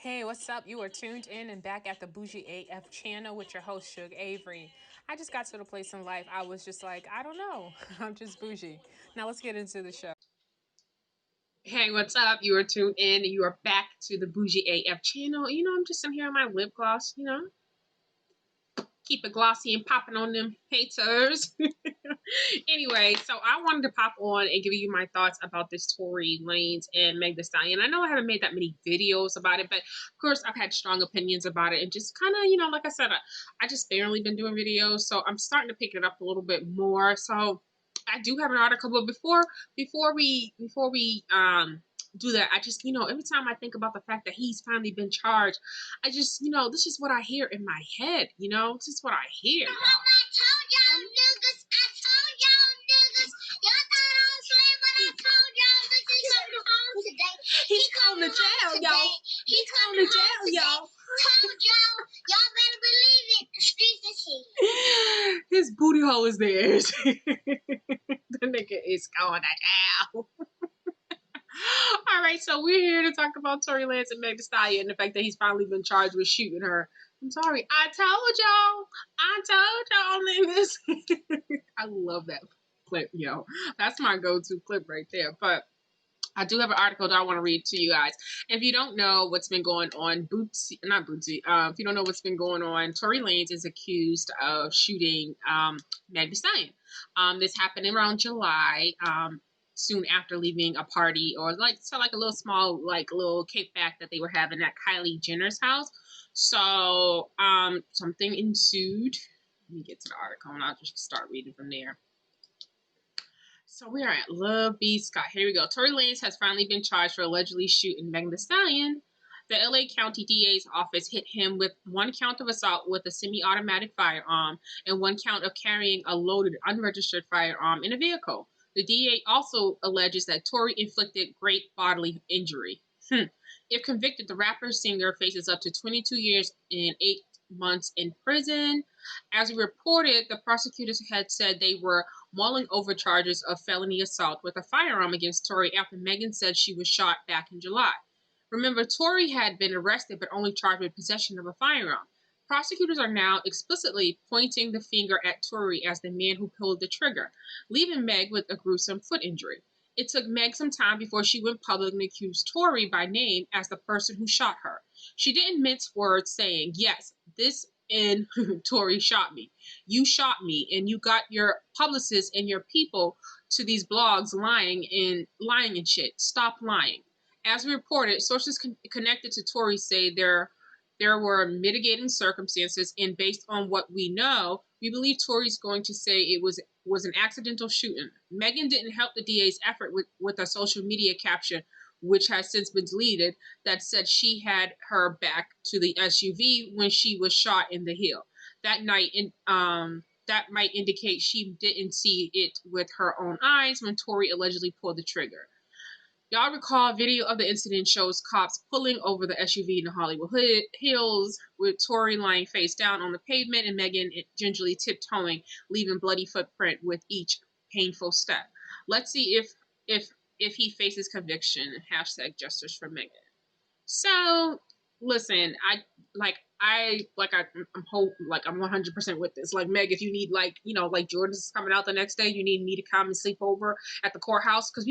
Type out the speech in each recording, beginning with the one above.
Hey, what's up? You are tuned in and back at the Bougie AF channel with your host, Shug Avery. I just got to the place in life I was just like, I don't know. I'm just bougie. Now let's get into the show. Hey, what's up? You are tuned in. You are back to the Bougie AF channel. I'm just in here on my lip gloss, keep it glossy and popping on them haters. Anyway, so I wanted to pop on and give you my thoughts about this Tory Lanez and Meg Thee Stallion. I know I haven't made that many videos about it, but of course I've had strong opinions about it and just kind of, like I said, I just barely been doing videos, so I'm starting to pick it up a little bit more. So I do have an article, but before we do that, I just, every time I think about the fact that he's finally been charged, I just, this is what I hear in my head, this is what I hear. I told y'all niggas, y'all thought I was slim, but I told y'all niggas he's coming home today. He's coming to jail, y'all. He's coming to jail, y'all. Told y'all better believe it. The streets is here. His booty hole is theirs. The nigga is going to jail. All right, so we're here to talk about Tory Lanez and Meg Thee Stallion and the fact that he's finally been charged with shooting her. I'm sorry. I told y'all niggas. I love that clip, yo. That's my go-to clip right there. But I do have an article that I want to read to you guys. If you don't know what's been going on, if you don't know what's been going on, Tory Lanez is accused of shooting Meg Thee Stallion. This happened around July. Soon after leaving a party or a little small little kickback that they were having at Kylie Jenner's house. So something ensued. Let me get to the article and I'll just start reading from there. So we are at Love B. Scott. Here we go. Tory Lanez has finally been charged for allegedly shooting Meg Thee Stallion. The LA County DA's office hit him with one count of assault with a semi-automatic firearm and one count of carrying a loaded, unregistered firearm in a vehicle. The DA also alleges that Tory inflicted great bodily injury. If convicted, the rapper-singer faces up to 22 years and 8 months in prison. As reported, the prosecutors had said they were mulling over charges of felony assault with a firearm against Tory after Megan said she was shot back in July. Remember, Tory had been arrested but only charged with possession of a firearm. Prosecutors are now explicitly pointing the finger at Tory as the man who pulled the trigger, leaving Meg with a gruesome foot injury. It took Meg some time before she went public and accused Tory by name as the person who shot her. She didn't mince words, saying, "Yes, this and Tory shot me. You shot me, and you got your publicists and your people to these blogs lying and shit. Stop lying." As reported, sources connected to Tory say there were mitigating circumstances, and based on what we know, we believe Tory's going to say it was an accidental shooting. Megan didn't help the DA's effort with a social media caption, which has since been deleted, that said she had her back to the SUV when she was shot in the heel. That night, that might indicate she didn't see it with her own eyes when Tory allegedly pulled the trigger. Y'all recall video of the incident shows cops pulling over the SUV in the Hollywood Hills with Tory lying face down on the pavement and Megan gingerly tiptoeing, leaving bloody footprint with each painful step. Let's see if he faces conviction. Hashtag justice for Megan. So listen, I'm 100% with this. Like, Meg, if you need like Jordan's coming out the next day, you need me to come and sleep over at the courthouse because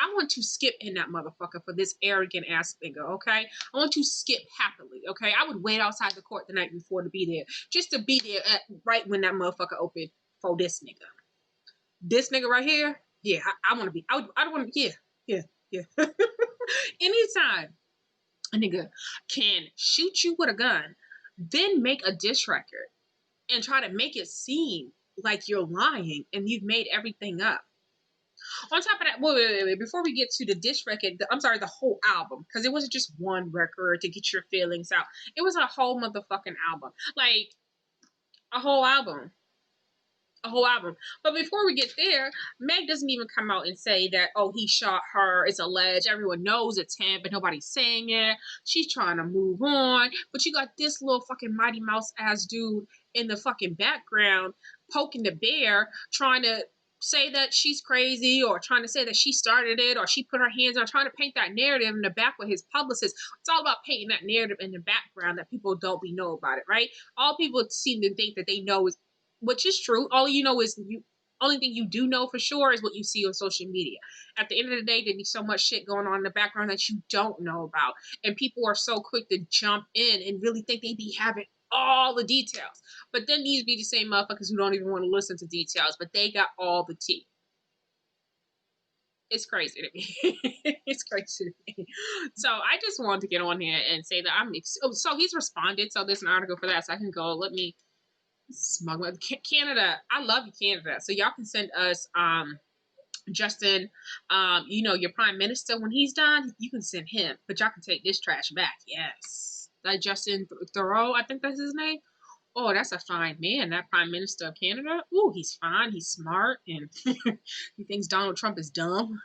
I want to skip in that motherfucker for this arrogant ass nigga. Okay, I want to skip happily. Okay, I would wait outside the court the night before to be there, just to be there right when that motherfucker opened for this nigga. This nigga right here, yeah, I want to be. I want to, yeah. Anytime a nigga can shoot you with a gun, then make a diss record and try to make it seem like you're lying and you've made everything up. On top of that, wait, before we get to the diss record, the whole album, because it wasn't just one record to get your feelings out. It was a whole motherfucking album. Like, a whole album. But before we get there, Meg doesn't even come out and say that, oh, he shot her. It's alleged. Everyone knows it's him, but nobody's saying it. She's trying to move on. But you got this little fucking Mighty Mouse ass dude in the fucking background poking the bear, trying to say that she's crazy or trying to say that she started it or she put her hands on, trying to paint that narrative in the back with his publicist. It's all about painting that narrative in the background that people don't know about it, right? All people seem to think that they know is, which is true. All you know is only thing you do know for sure is what you see on social media. At the end of the day, there'd be so much shit going on in the background that you don't know about. And people are so quick to jump in and really think they be having all the details. But then these be the same motherfuckers who don't even want to listen to details, but they got all the tea. It's crazy to me. It's crazy to me. So I just wanted to get on here and say that so he's responded. So there's an article for that. So I can go, let me smug with Canada. I love you, Canada. So y'all can send us, Justin, your prime minister, when he's done, you can send him, but y'all can take this trash back. Yes. That Justin Thoreau, I think that's his name. Oh, that's a fine man, that Prime Minister of Canada. Ooh, he's fine. He's smart, and he thinks Donald Trump is dumb.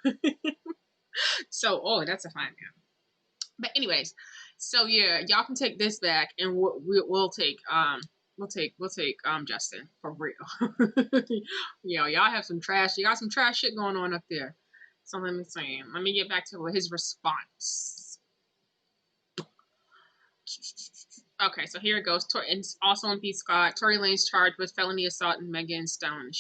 So, oh, that's a fine man. But anyways, so yeah, y'all can take this back, and we'll take Justin for real. Y'all have some trash. You got some trash shit going on up there. So let me get back to his response. Okay, so here it goes. And also on B. Scott, Tory Lanez charged with felony assault and Meg Thee Stallion.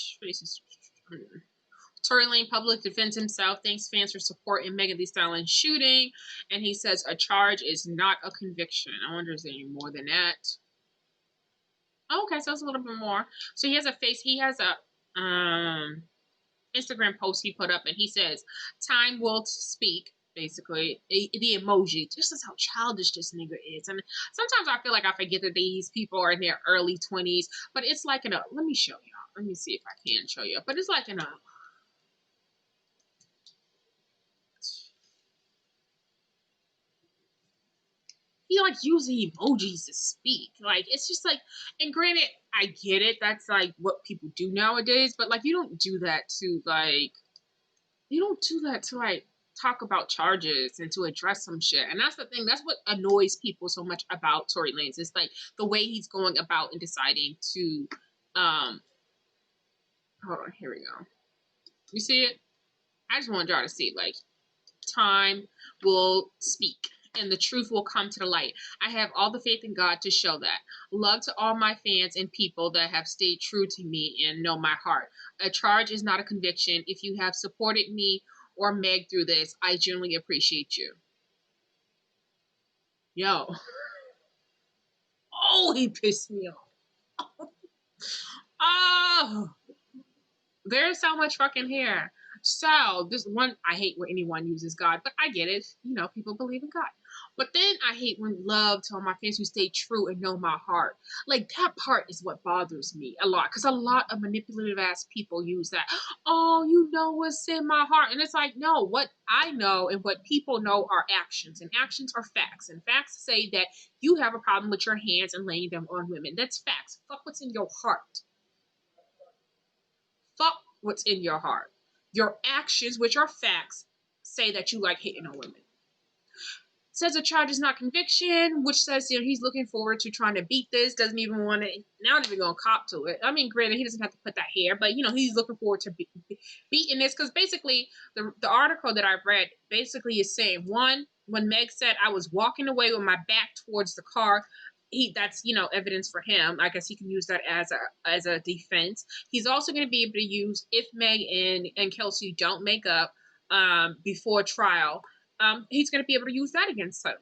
Tory Lanez public defends himself, thanks fans for support in Meg Thee Stallion shooting, and he says a charge is not a conviction. I wonder is there any more than that. Oh, okay, so it's a little bit more. So he has a Instagram post he put up, and he says, "Time will speak." Basically, the emoji. This is how childish this nigga is. I mean, sometimes I feel like I forget that these people are in their early 20s, but it's like let me show y'all. Let me see if I can show you. But it's like he like using emojis to speak. Like, it's just like, and granted, I get it. That's like what people do nowadays, but like, you don't do that to talk about charges and to address some shit. And that's the thing. That's what annoys people so much about Tory Lanez. It's like the way he's going about and deciding to, hold on, here we go. You see it? I just want y'all to see, like, time will speak and the truth will come to the light. I have all the faith in God to show that. Love to all my fans and people that have stayed true to me and know my heart. A charge is not a conviction. If you have supported me or Meg through this, I genuinely appreciate you. Yo. Oh, he pissed me off. Oh. There's so much fucking hair. So, this one, I hate when anyone uses God, but I get it. People believe in God. But then I hate when love to all my fans who stay true and know my heart. Like, that part is what bothers me a lot. Because a lot of manipulative ass people use that. Oh, you know what's in my heart. And it's like, no, what I know and what people know are actions. And actions are facts. And facts say that you have a problem with your hands and laying them on women. That's facts. Fuck what's in your heart. Fuck what's in your heart. Your actions, which are facts, say that you like hitting on women. Says a charge is not conviction, which says he's looking forward to trying to beat this. Doesn't even want to, not even going to cop to it. I mean, granted, he doesn't have to put that here, but he's looking forward to beating this because basically the article that I read basically is saying, one, when Meg said I was walking away with my back towards the car, that's evidence for him. I guess he can use that as a defense. He's also going to be able to use if Meg and Kelsey don't make up before trial. He's going to be able to use that against him.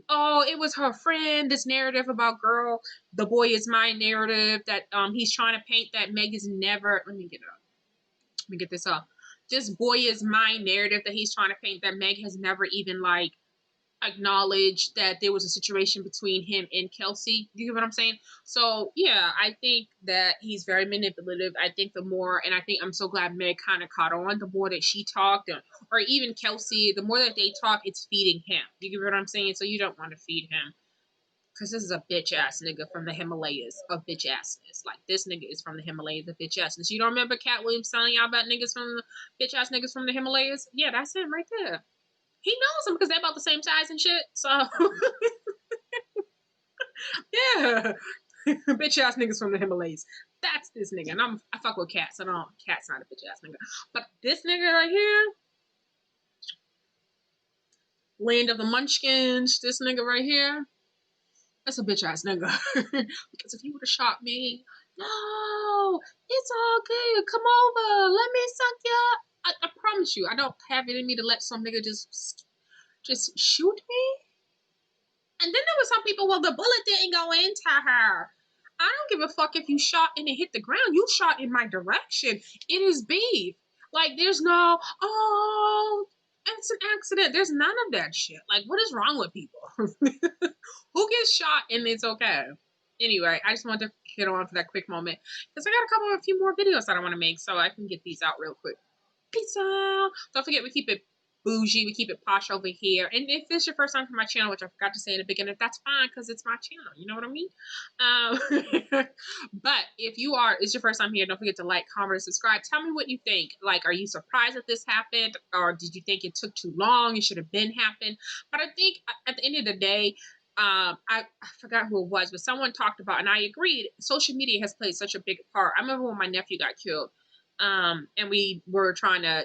Oh, it was her friend. This narrative about the boy is mine narrative that he's trying to paint that Meg is never. Let me get it up. Let me get this up. This boy is mine narrative that he's trying to paint that Meg has never even acknowledged that there was a situation between him and Kelsey. You get what I'm saying? So yeah, I think that he's very manipulative. I think I'm so glad Meg kind of caught on. The more that she talked, or even Kelsey, the more that they talk, it's feeding him. You get what I'm saying? So you don't want to feed him. Because this is a bitch ass nigga from the Himalayas of bitch assness. Like, this nigga is from the Himalayas of bitch assness. You don't remember Cat Williams telling y'all about bitch ass niggas from the Himalayas? Yeah, that's him right there. He knows them because they're about the same size and shit. So, yeah. Bitch ass niggas from the Himalayas. this nigga. And I fuck with cats. Cat's not a bitch ass nigga. But this nigga right here, land of the munchkins, this nigga right here, that's a bitch ass nigga. Because if he would have shot me, no, it's all good. Come over. Let me suck you up. I promise you, I don't have it in me to let some nigga just shoot me. And then there were some people, well, the bullet didn't go into her. I don't give a fuck if you shot and it hit the ground. You shot in my direction. It is beef. Like, there's no, oh, it's an accident. There's none of that shit. Like, what is wrong with people? Who gets shot and it's okay? Anyway, I just wanted to get on for that quick moment because I got a few more videos that I want to make, so I can get these out real quick. Peace out. Don't forget, we keep it bougie, we keep it posh over here. And if this is your first time to my channel, which I forgot to say in the beginning, that's fine because it's my channel. You know what I mean? But if it's your first time here, don't forget to like, comment, and subscribe. Tell me what you think. Like, are you surprised that this happened, or did you think it took too long? It should have been happened. But I think at the end of the day, I forgot who it was, but someone talked about, and I agreed, social media has played such a big part. I remember when my nephew got killed. And we were trying to,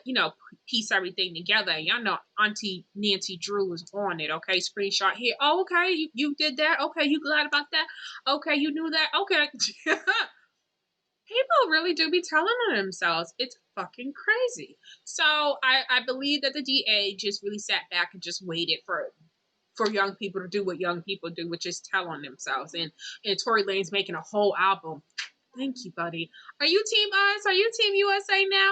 piece everything together. Y'all know Auntie Nancy Drew was on it, okay? Screenshot here. Oh, okay, you did that? Okay, you glad about that? Okay, you knew that? Okay. People really do be telling on themselves. It's fucking crazy. So I believe that the DA just really sat back and just waited for young people to do what young people do, which is tell on themselves. And Tory Lanez making a whole album. Thank you, buddy. Are you Team Us? Are you Team USA now?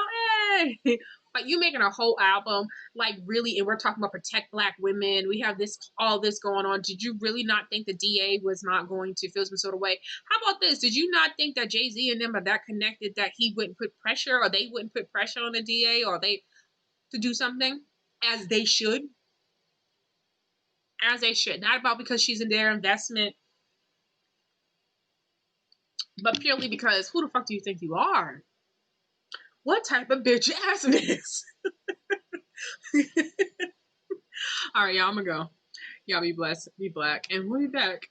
Hey! But you making a whole album, like really, and we're talking about protect Black women. We have all this going on. Did you really not think the DA was not going to feel some sort of way? How about this? Did you not think that Jay-Z and them are that connected that he wouldn't put pressure, or they wouldn't put pressure on the DA, or they to do something as they should? As they should. Not about because she's in their investment, but purely because who the fuck do you think you are? What type of bitch ass this? All right, y'all, I'm gonna go. Y'all be blessed, be black, and we'll be back.